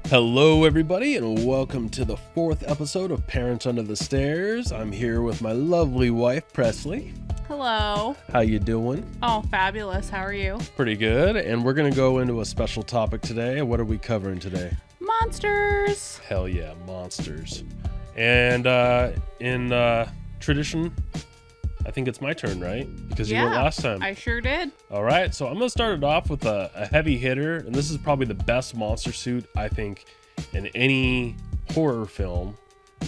Hello, everybody, and welcome to the fourth episode of Parents Under the Stairs. I'm here with my lovely wife, Presley. Hello. How you doing? Oh, fabulous. How are you? Pretty good. And we're going to go into a special topic today. What are we covering today? Monsters. Hell yeah, monsters. And in tradition, I think it's my turn, right? Because you went last time. I sure did. All right, so I'm going to start it off with a heavy hitter, and this is probably the best monster suit, I think, in any horror film,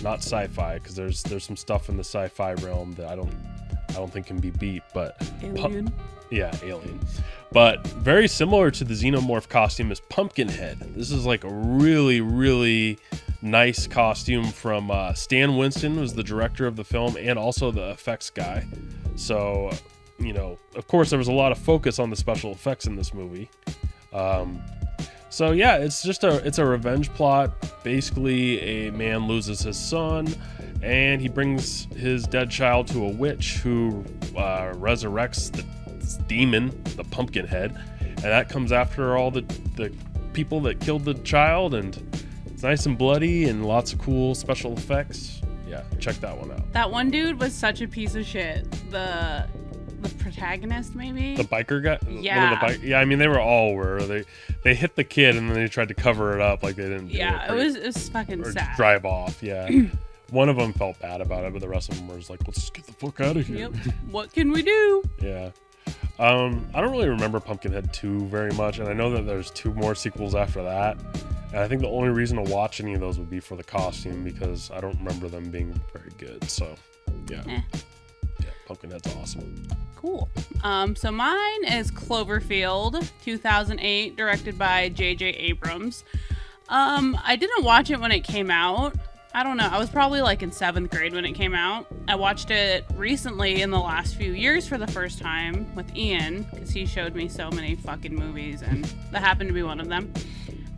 not sci-fi, because there's some stuff in the sci-fi realm that I don't think can be beat, but Alien. Alien. But very similar to the xenomorph costume is Pumpkinhead. This is like a really, really nice costume from Stan Winston, was the director of the film and also the effects guy. So, you know, of course, there was a lot of focus on the special effects in this movie. So yeah, it's a revenge plot. Basically, a man loses his son, and he brings his dead child to a witch who resurrects this demon, the Pumpkinhead, and that comes after all the people that killed the child, and it's nice and bloody and lots of cool special effects. Yeah, check that one out. That one dude was such a piece of shit. The protagonist, maybe? The biker guy? Yeah. I mean, they were all they hit the kid and then they tried to cover it up like they didn't do Yeah, it. it was fucking or sad. Just drive off, yeah. One of them felt bad about it, but the rest of them were just like, let's just get the fuck out of here. Yep. What can we do? Yeah. I don't really remember Pumpkinhead 2 very much, and I know that there's 2 more sequels after that. And I think the only reason to watch any of those would be for the costume, because I don't remember them being very good. So, yeah. Yeah, Pumpkinhead's awesome. Cool. So mine is Cloverfield, 2008, directed by J.J. Abrams. I didn't watch it when it came out. I don't know. I was probably like in 7th grade when it came out. I watched it recently in the last few years for the first time with Ian, because he showed me so many fucking movies, and that happened to be one of them.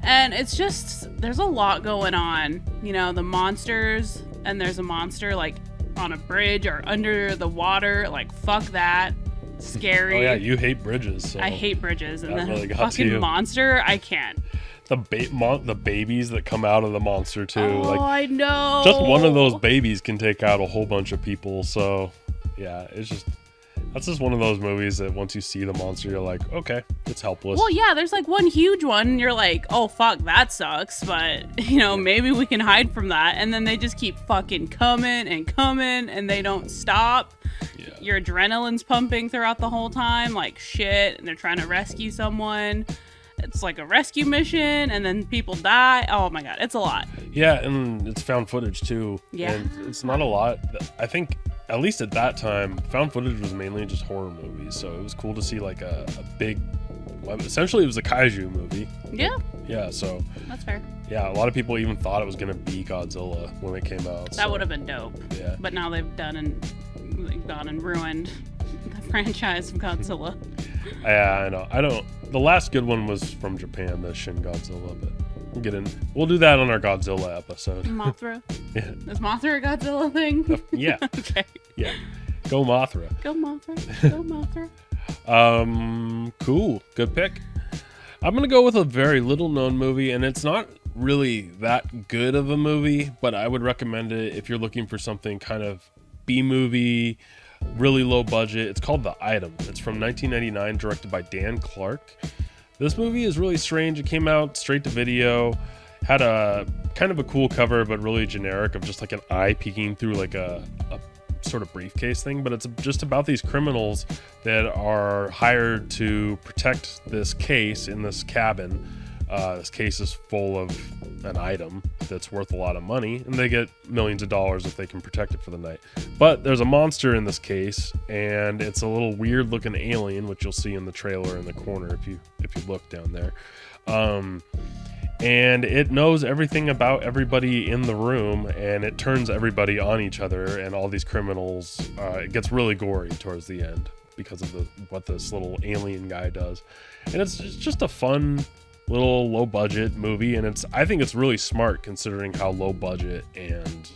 And it's just, there's a lot going on. You know, the monsters, and there's a monster like on a bridge or under the water. Like, fuck that. Scary. Oh yeah, you hate bridges. So I hate bridges, and that the really got fucking to you. Monster, I can't. The babies that come out of the monster too. Oh, I know. Just one of those babies can take out a whole bunch of people. So, yeah, that's just one of those movies that once you see the monster, you're like, okay, it's helpless. Well, yeah, there's like one huge one, and you're like, oh, fuck, that sucks. But, you know, maybe we can hide from that. And then they just keep fucking coming, and they don't stop. Yeah. Your adrenaline's pumping throughout the whole time, like shit, and they're trying to rescue someone. It's like a rescue mission, and then people die. Oh my god, it's a lot. Yeah, and it's found footage too. Yeah. And it's not a lot. I think, at least at that time, found footage was mainly just horror movies. So it was cool to see like a big, essentially it was a kaiju movie. Yeah. Yeah, so. That's fair. Yeah, a lot of people even thought it was going to be Godzilla when it came out. That would have been dope. Yeah. But now they've gone and ruined the franchise of Godzilla. Yeah, I know. The last good one was from Japan, the Shin Godzilla, but we'll do that on our Godzilla episode. Mothra? Yeah. Is Mothra a Godzilla thing? Yeah. Okay. Yeah. Go Mothra. Go Mothra. Go Mothra. Cool. Good pick. I'm going to go with a very little known movie, and it's not really that good of a movie, but I would recommend it if you're looking for something kind of B-movie, really low budget. It's called The Item. It's from 1999, directed by Dan Clark. This movie is really strange. It came out straight to video, had a kind of a cool cover, but really generic, of just like an eye peeking through like a sort of briefcase thing. But it's just about these criminals that are hired to protect this case in this cabin. This case is full of an item that's worth a lot of money, and they get millions of dollars if they can protect it for the night. But there's a monster in this case, and it's a little weird looking alien, which you'll see in the trailer in the corner if you look down there. And it knows everything about everybody in the room, and it turns everybody on each other, and all these criminals. It gets really gory towards the end because of what this little alien guy does, and it's just a fun little low budget movie, and I think it's really smart considering how low budget and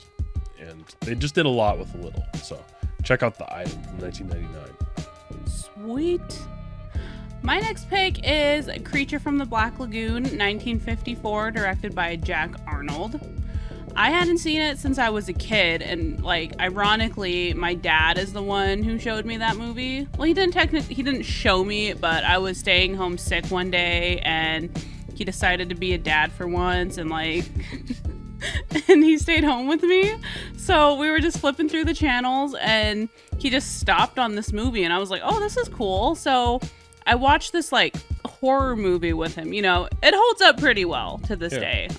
they just did a lot with a little. So check out The Item from 1999. Sweet. My next pick is Creature from the Black Lagoon, 1954, directed by Jack Arnold. I hadn't seen it since I was a kid, and like ironically, my dad is the one who showed me that movie. Well, he didn't show me, but I was staying home sick one day, and he decided to be a dad for once, and like, and he stayed home with me. So we were just flipping through the channels, and he just stopped on this movie, and I was like, oh, this is cool. So I watched this like horror movie with him. You know, it holds up pretty well to this day.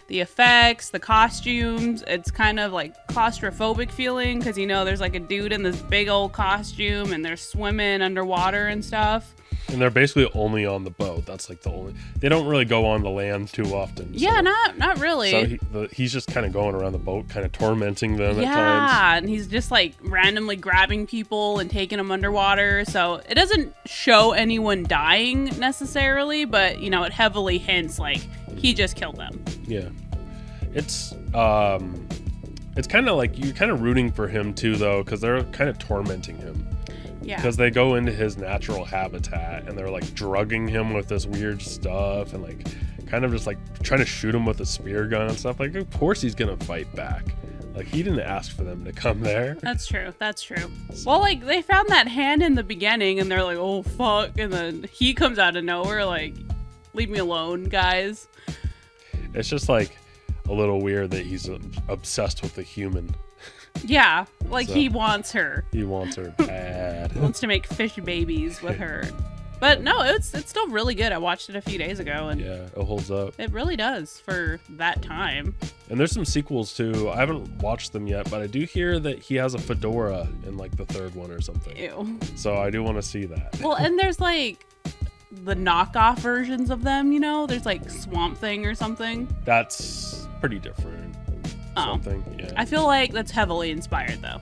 The effects, the costumes, it's kind of like claustrophobic feeling because, you know, there's like a dude in this big old costume and they're swimming underwater and stuff. And they're basically only on the boat. That's like the only. They don't really go on the land too often. Yeah, not really. So he's just kind of going around the boat, kind of tormenting them at times. Yeah, and he's just like randomly grabbing people and taking them underwater. So it doesn't show anyone dying necessarily, but you know, it heavily hints like he just killed them. Yeah, it's kind of like you're kind of rooting for him too, though, because they're kind of tormenting him. Yeah. Because they go into his natural habitat and they're like drugging him with this weird stuff and like kind of just like trying to shoot him with a spear gun and stuff. Like, of course he's gonna fight back. Like, he didn't ask for them to come there. That's true. Well, like, they found that hand in the beginning and they're like, oh fuck, and then he comes out of nowhere like, leave me alone, guys. It's just like a little weird that he's obsessed with the human. Yeah, like So, he wants her. He wants her bad. He wants to make fish babies with her. But no, it's still really good. I watched it a few days ago, and Yeah, it holds up. it really does for that time. And there's some sequels too. I haven't watched them yet, but I do hear that he has a fedora in like the third one or something. Ew. So I do want to see that. Well, and there's like the knockoff versions of them, you know? There's like Swamp Thing or something. That's pretty different. Oh. Something, yeah. I feel like that's heavily inspired, though.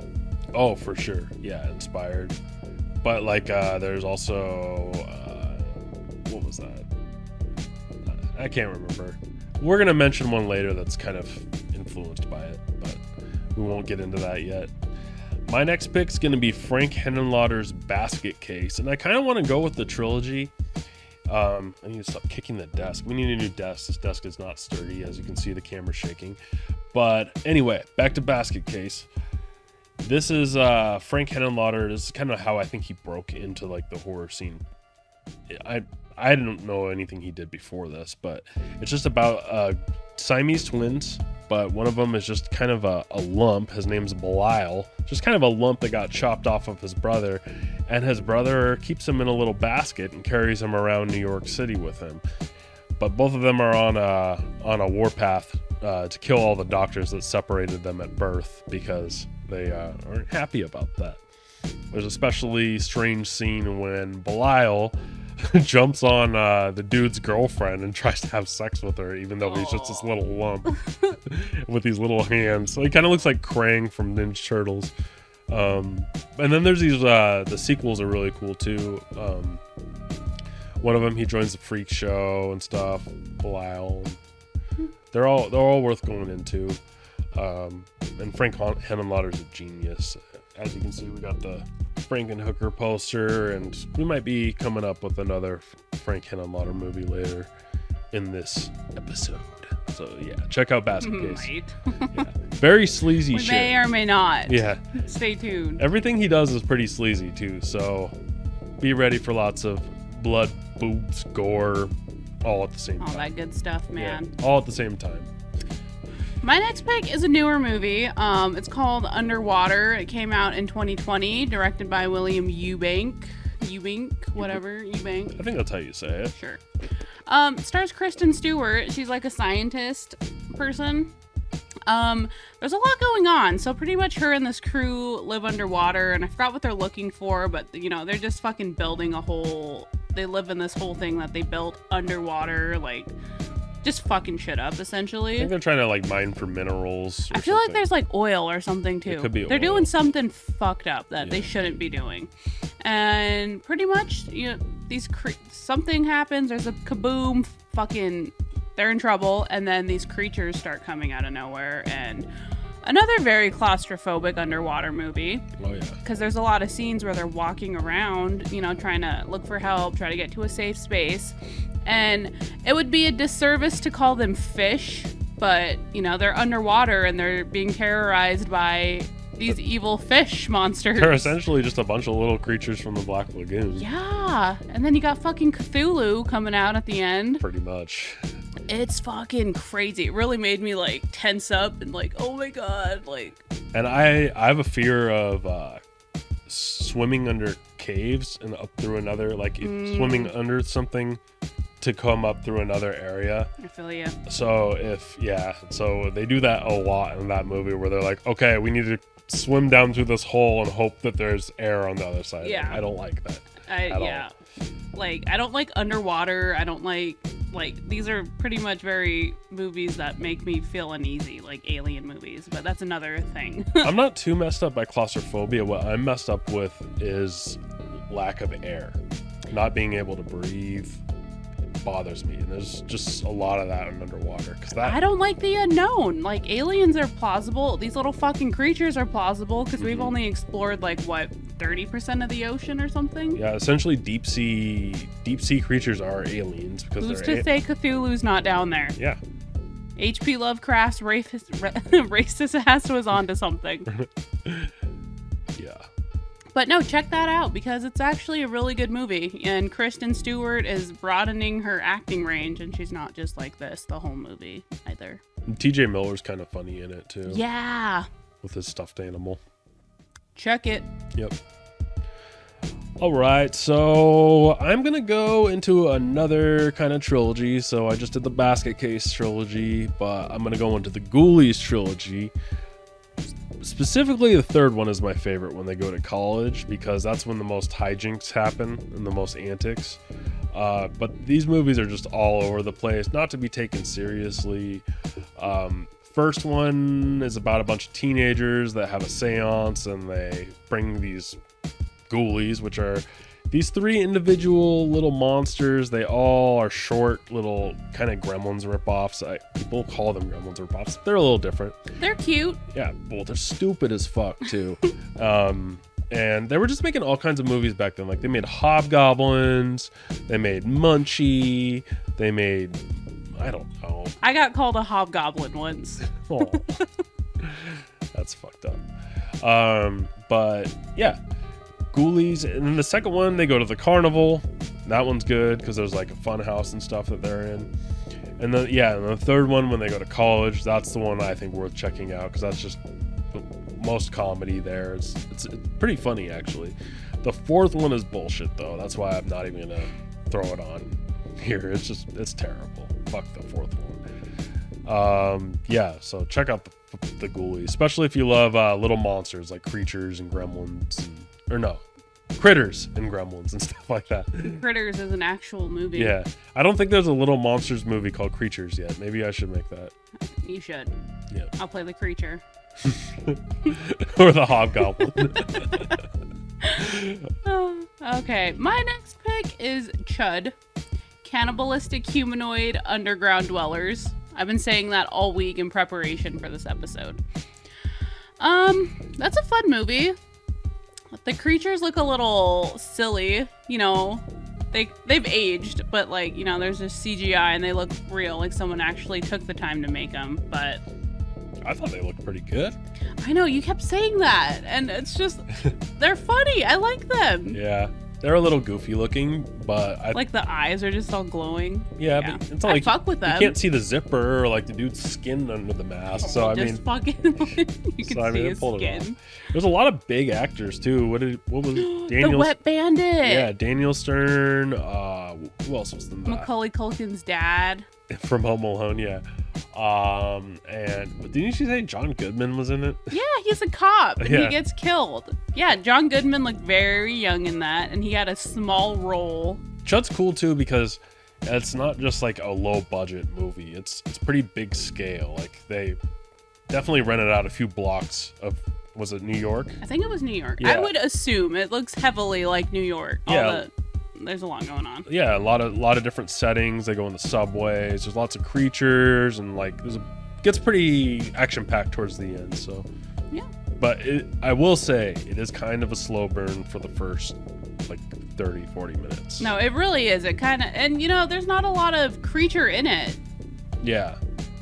Oh, for sure. Yeah, inspired. But like, there's also, what was that? I can't remember. We're gonna mention one later that's kind of influenced by it, but we won't get into that yet. My next pick's gonna be Frank Henenlotter's Basket Case, and I kind of want to go with the trilogy. I need to stop kicking the desk. We need a new desk. This desk is not sturdy, as you can see. The camera's shaking. But anyway, back to Basket Case. This is Frank Henenlotter. This is kind of how I think he broke into like the horror scene. I didn't know anything he did before this, but it's just about Siamese twins, but one of them is just kind of a lump. His name's Belial. Just kind of a lump that got chopped off of his brother, and his brother keeps him in a little basket and carries him around New York City with him. But both of them are on a warpath to kill all the doctors that separated them at birth because they aren't happy about that. There's a especially strange scene when Belial jumps on the dude's girlfriend and tries to have sex with her, even though he's just this little lump with these little hands. So he kind of looks like Krang from Ninja Turtles. And then there's these the sequels are really cool too. One of them, he joins the freak show and stuff. Belial. They're all worth going into. And Frank Henenlotter's a genius. As you can see, we got the Frankenhooker poster, and we might be coming up with another Frank Henenlotter movie later in this episode. So yeah, check out Basket Case. Yeah. Very sleazy We shit. may or may not. Yeah. Stay tuned. Everything he does is pretty sleazy too, so be ready for lots of blood, boobs, gore, all at the same All time. that good stuff, man. Yeah, all at the same time. My next pick is a newer movie. It's called Underwater. It came out in 2020, directed by William Eubank. Eubank. I think that's how you say it. Sure. Stars Kristen Stewart. She's like a scientist person. There's a lot going on. So pretty much her and this crew live underwater, and I forgot what they're looking for, but you know, they're just fucking building they live in this whole thing that they built underwater, like just fucking shit up I essentially. think they're trying to like mine for minerals. I feel like there's like oil or something too. It could be They're oil. doing something fucked up that they Yeah. shouldn't be doing. And pretty much, you know, something happens, there's a kaboom, fucking they're in trouble, and then these creatures start coming out of nowhere, and Another very claustrophobic underwater movie. Oh yeah. Because there's a lot of scenes where they're walking around, trying to look for help, try to get to a safe space. And it would be a disservice to call them fish, but, they're underwater and they're being terrorized by these evil fish monsters. They're essentially just a bunch of little creatures from the Black Lagoon. Yeah. And then you got fucking Cthulhu coming out at the end. Pretty much. It's fucking crazy. It really made me tense up and oh my god, And I have a fear of swimming under caves and up through another, swimming under something to come up through another area. I feel you. So so they do that a lot in that movie where they're like, okay, we need to swim down through this hole and hope that there's air on the other side. Yeah. I don't like that. I don't like underwater. I don't like these are pretty much very movies that make me feel uneasy, like alien movies, but that's another thing. I'm not too messed up by claustrophobia. What I'm messed up with is lack of air. Not being able to breathe bothers me, and there's just a lot of that in underwater. I don't like the unknown. Like, aliens are plausible. These little fucking creatures are plausible because we've only explored 30% of the ocean or something. Yeah, essentially deep sea creatures are aliens because who's to say Cthulhu's not down there? Yeah. H.P. Lovecraft's racist ass was onto something. Yeah. But no, check that out because it's actually a really good movie. And Kristen Stewart is broadening her acting range, and she's not just like this the whole movie either. TJ Miller's kind of funny in it too. Yeah. With his stuffed animal. Check it. Yep. All right, so I'm going to go into another kind of trilogy. So I just did the Basket Case trilogy, but I'm going to go into the Ghoulies trilogy. Specifically, the third one is my favorite when they go to college because that's when the most hijinks happen and the most antics. But these movies are just all over the place, not to be taken seriously. First one is about a bunch of teenagers that have a seance and they bring these ghoulies, which are these three individual little monsters. They all are short little kind of Gremlins ripoffs. People call them Gremlins ripoffs. They're a little different. They're cute. Yeah, well, they're stupid as fuck too. And they were just making all kinds of movies back then. Like they made Hobgoblins, they made Munchie, they made, I don't know. I got called a hobgoblin once. Oh, that's fucked up. But yeah, Ghoulies. And then the second one, they go to the carnival. That one's good because there's like a fun house and stuff that they're in. And then and the third one, when they go to college, that's the one I think worth checking out because that's just the most comedy there. It's pretty funny actually. The fourth one is bullshit though. That's why I'm not even gonna throw it on here. It's terrible. Fuck the fourth one. So check out the Ghoulies, especially if you love little monsters like creatures and gremlins critters and gremlins and stuff like that. Critters is an actual movie. Yeah, I don't think there's a little monsters movie called Creatures yet. Maybe I should make that. You should. Yeah. I'll play the creature. Or the hobgoblin. Okay, my next pick is Chud. Cannibalistic humanoid underground dwellers. I've been saying that all week in preparation for this episode. That's a fun movie. The creatures look a little silly, they've aged, but there's just CGI and they look real, like someone actually took the time to make them, but I thought they looked pretty good. I know, you kept saying that, and it's just, they're funny, I like them. Yeah. They're a little goofy looking, but the eyes are just all glowing. Yeah. But it's not like fuck with them. You can't see the zipper or the dude's skin under the mask. So you can see his skin. There's a lot of big actors too. What was Daniel? The Wet Bandit. Yeah, Daniel Stern. Who else was in that? Macaulay Culkin's dad. From Home Alone, yeah. And didn't you say John Goodman was in it? Yeah, he's a cop and he gets killed. Yeah, John Goodman looked very young in that, and he had a small role. Chud's cool too because it's not just like a low budget movie. It's pretty big scale. Like they definitely rented out a few blocks of, was it New York? I think it was New York. Yeah. I would assume it looks heavily like New York. There's a lot going on. Yeah, a lot of different settings. They go in the subways. There's lots of creatures and there's a gets pretty action packed towards the end. So Yeah. but I will say it is kind of a slow burn for the first like 30-40 minutes. No, it really is. It kind of, and there's not a lot of creature in it. Yeah.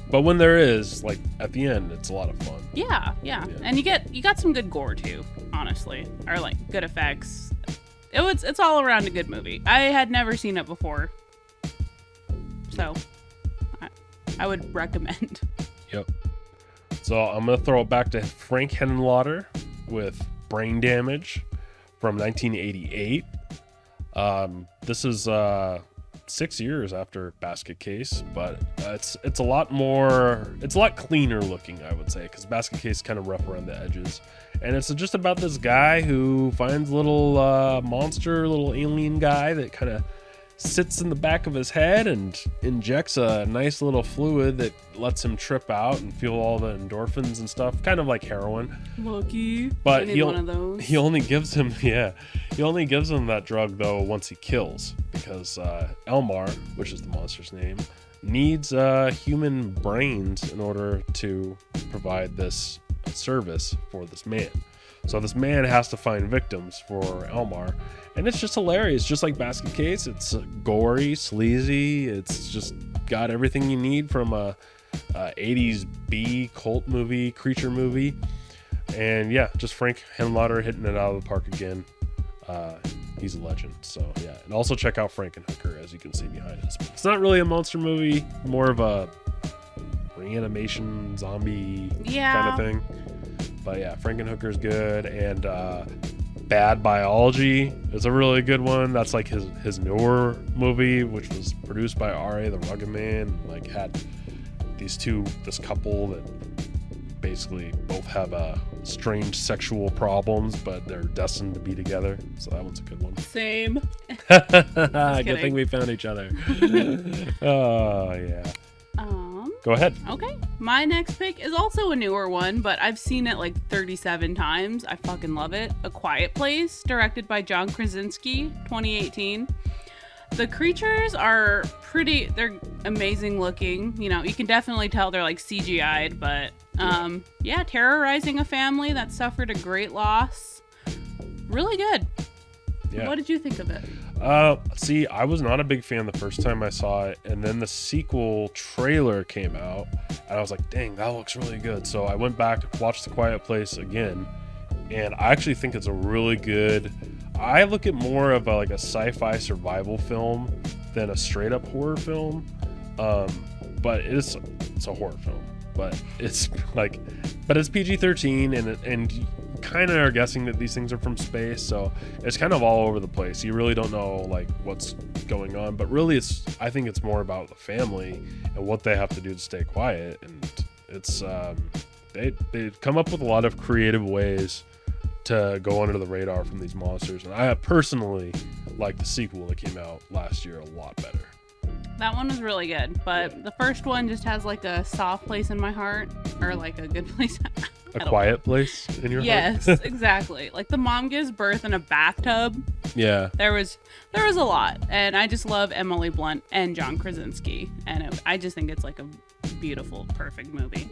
But when there is, like at the end, it's a lot of fun. Yeah. And you got some good gore too, honestly, or like good effects. It's all around a good movie. I had never seen it before, so I would recommend. Yep. So I'm gonna throw it back to Frank Henenlotter with Brain Damage from 1988. This is 6 years after Basket Case, but it's a lot cleaner looking, I would say, because Basket Case is kind of rough around the edges. And it's just about this guy who finds a little little alien guy that kind of sits in the back of his head and injects a nice little fluid that lets him trip out and feel all the endorphins and stuff, kind of like heroin. Lucky. But I need one of those. he only gives him that drug though once he kills, because Elmar, which is the monster's name, needs human brains in order to provide this service for this man. So this man has to find victims for Elmar, and it's just hilarious. Just like Basket Case, it's gory, sleazy. It's just got everything you need from a 80s B cult movie, creature movie. And yeah, just Frank Henenlotter hitting it out of the park again. He's a legend. So yeah, and also check out Frankenhooker, as you can see behind us. But it's not really a monster movie, more of a reanimation zombie kind of thing. But yeah, Frankenhooker's good, and Bad Biology is a really good one. That's like his newer movie, which was produced by R.A. the Rugged Man. Like had this couple that basically both have strange sexual problems, but they're destined to be together. So that one's a good one. Same. Good thing we found each other. Oh yeah. Go ahead. Okay. My next pick is also a newer one, but I've seen it like 37 times. I fucking love it. A Quiet Place, directed by John Krasinski, 2018. The creatures are they're amazing looking. You can definitely tell they're like CGI'd, but terrorizing a family that suffered a great loss. Really good. Yeah. What did you think of it? See, I was not a big fan the first time I saw it, and then the sequel trailer came out, and I was like, dang, that looks really good. So I went back to watch The Quiet Place again, and I actually think it's a really good... I look at more of a sci-fi survival film than a straight-up horror film, but it's a horror film. But it's PG-13, and you kind of are guessing that these things are from space, so it's kind of all over the place. You really don't know what's going on, but really I think it's more about the family and what they have to do to stay quiet. And it's they come up with a lot of creative ways to go under the radar from these monsters, and I personally like the sequel that came out last year a lot better. That one was really good, but the first one just has a soft place in my heart, or a good place. A quiet place in your heart? Yes, exactly. The mom gives birth in a bathtub. Yeah. There was a lot, and I just love Emily Blunt and John Krasinski, and I just think it's a beautiful, perfect movie.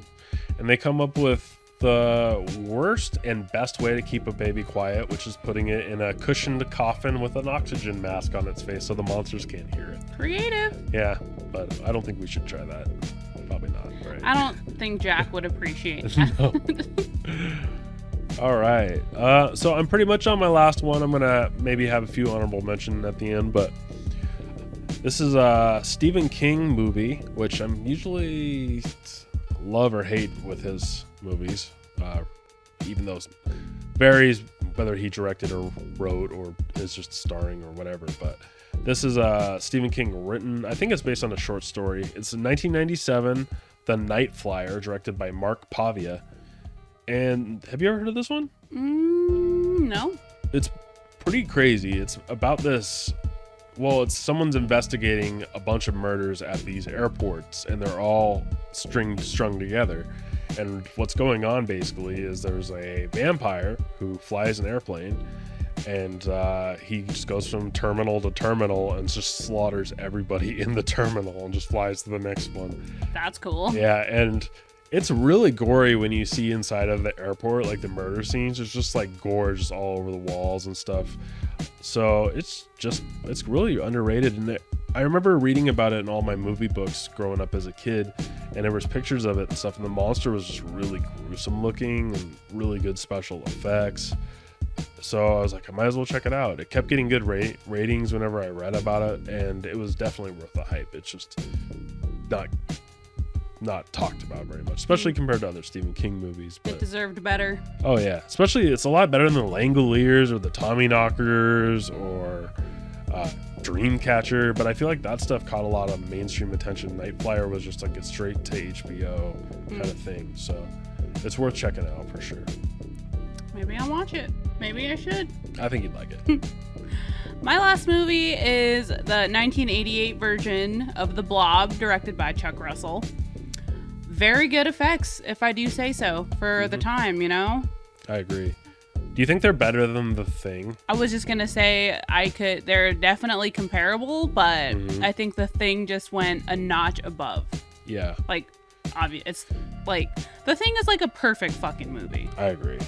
And they come up with the worst and best way to keep a baby quiet, which is putting it in a cushioned coffin with an oxygen mask on its face so the monsters can't hear it. Creative. Yeah, but I don't think we should try that. Probably not, right? I don't think Jack would appreciate that. All right. So I'm pretty much on my last one. I'm going to maybe have a few honorable mentions at the end, but this is a Stephen King movie, which I'm usually love or hate with his movies, even though it varies whether he directed or wrote or is just starring or whatever. But this is Stephen King written. I think it's based on a short story. It's in 1997, The Night Flyer, directed by Mark Pavia. And have you ever heard of this one? No. It's pretty crazy. It's about this... Well, it's someone's investigating a bunch of murders at these airports, and they're all strung together. And what's going on basically is there's a vampire who flies an airplane, and he just goes from terminal to terminal and just slaughters everybody in the terminal and just flies to the next one. That's cool. Yeah, and It's really gory when you see inside of the airport, like the murder scenes. It's just like gore just all over the walls and stuff. So it's really underrated. And I remember reading about it in all my movie books growing up as a kid, and there was pictures of it and stuff. And the monster was just really gruesome looking and really good special effects. So I was like, I might as well check it out. It kept getting good ratings whenever I read about it, and it was definitely worth the hype. It's just not talked about very much, especially compared to other Stephen King movies. But it deserved better. Oh yeah, especially it's a lot better than the Langoliers or the Tommyknockers or Dreamcatcher. But I feel like that stuff caught a lot of mainstream attention. Night Flyer was just like a straight to HBO kind of thing. So it's worth checking out for sure. Maybe I'll watch it. Maybe I should. I think you'd like it. My last movie is the 1988 version of The Blob, directed by Chuck Russell. Very good effects, if I do say so, for the time, you know? I agree. Do you think they're better than The Thing? I was just going to say they're definitely comparable, but I think The Thing just went a notch above. Yeah. Like, obvious. It's like, The Thing is like a perfect fucking movie. I agree.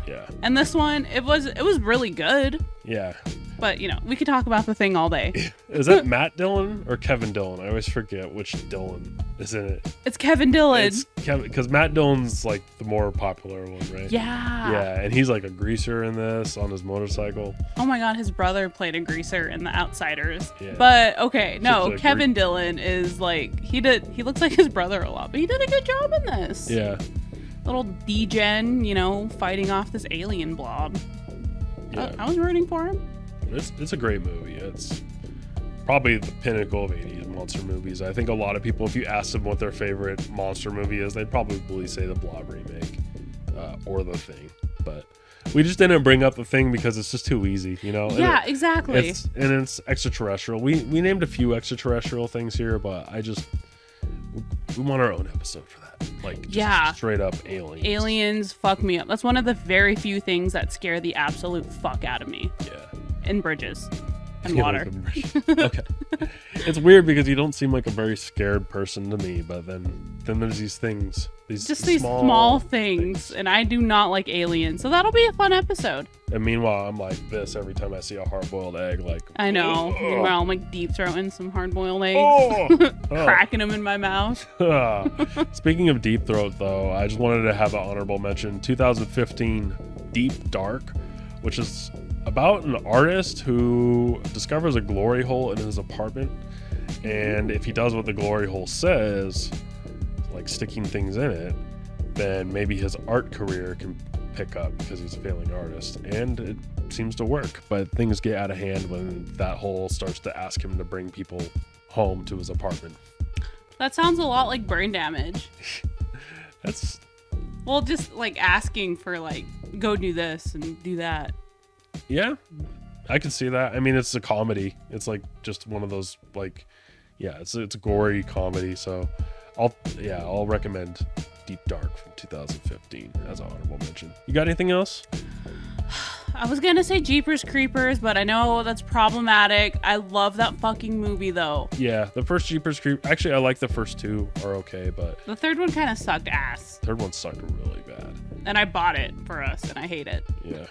Yeah. And this one, it was really good. Yeah. But, you know, we could talk about The Thing all day. Is that Matt Dillon or Kevin Dillon? I always forget which Dillon is in it. It's Kevin Dillon. It's Kevin, because Matt Dillon's like the more popular one, right? Yeah. Yeah, and he's like a greaser in this on his motorcycle. Oh my god, his brother played a greaser in The Outsiders. Yeah. But okay, no, Such a Kevin Dillon is like he looks like his brother a lot, but he did a good job in this. Yeah. Little D-Gen, you know, fighting off this alien blob. Yeah. I was rooting for him. It's a great movie. It's probably the pinnacle of 80s monster movies. I think a lot of people, if you asked them what their favorite monster movie is, they'd probably say the Blob remake or The Thing. But we just didn't bring up The Thing because it's just too easy, you know? Yeah, exactly. It's extraterrestrial. We named a few extraterrestrial things here, but we want our own episode for that. Like, just straight up aliens. Aliens fuck me up. That's one of the very few things that scare the absolute fuck out of me. Yeah. In bridges and water. Okay. It's weird because you don't seem like a very scared person to me, but then there's these things. These small things, and I do not like aliens. So that'll be a fun episode. And meanwhile, I'm like this every time I see a hard-boiled egg. Like, I know. Meanwhile, I'm like deep throating some hard-boiled eggs, cracking them in my mouth. Speaking of deep throat, though, I just wanted to have an honorable mention. 2015, Deep Dark, which is about an artist who discovers a glory hole in his apartment, and if he does what the glory hole says, like sticking things in it, then maybe his art career can pick up because he's a failing artist. And it seems to work, but things get out of hand when that hole starts to ask him to bring people home to his apartment. That sounds a lot like Brain Damage. Well, just like asking for like, go do this and do that. Yeah, I can see that. I mean, it's a comedy. It's like just one of those, like, yeah, it's a gory comedy. So I'll recommend Deep Dark from 2015 as an honorable mention. You got anything else? I was gonna say Jeepers Creepers, but I know that's problematic. I love that fucking movie though. Yeah, the first Jeepers Creepers. Actually, I like the first two are okay, but the third one kind of sucked ass. The third one sucked really bad. And I bought it for us, and I hate it. Yeah.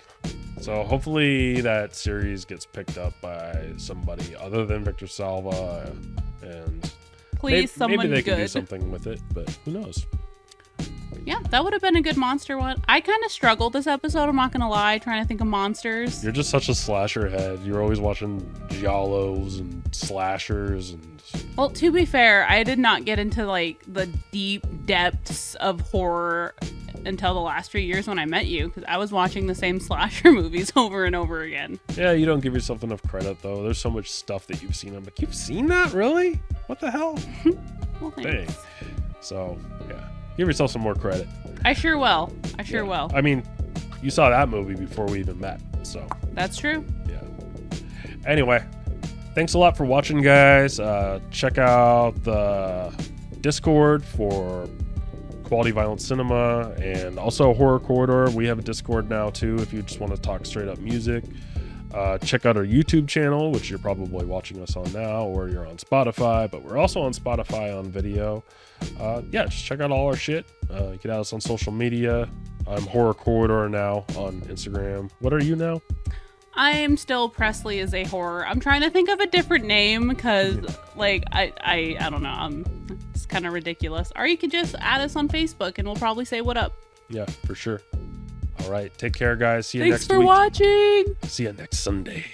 So hopefully that series gets picked up by somebody other than Victor Salva, and please, someone maybe they good. can do something with it, but who knows? Yeah, that would have been a good monster one. I kind of struggled this episode, I'm not gonna lie, trying to think of monsters. You're just such a slasher head. You're always watching giallos and slashers and... Well, to be fair, I did not get into like the deep depths of horror until the last few years when I met you, because I was watching the same slasher movies over and over again. Yeah, you don't give yourself enough credit though. There's so much stuff that you've seen. I'm like, you've seen that? Really? What the hell? Well, thanks. Dang. So, yeah. Give yourself some more credit. I sure will. I sure will. I mean, you saw that movie before we even met, so. That's true. Yeah. Anyway, thanks a lot for watching, guys. Check out the Discord for Quality Violent Cinema and also Horror Corridor. We have a Discord now, too, if you just want to talk straight up music. Check out our YouTube channel, which you're probably watching us on now, or you're on Spotify, but we're also on Spotify on video. Yeah, just check out all our shit. You can add us on social media. I'm Horror Corridor now on Instagram. What are you now? I am still Presley as a horror. I'm trying to think of a different name because, like, I don't know. It's kind of ridiculous. Or you could just add us on Facebook and we'll probably say what up. Yeah, for sure. All right. Take care, guys. See you next week. Thanks for watching. See you next Sunday.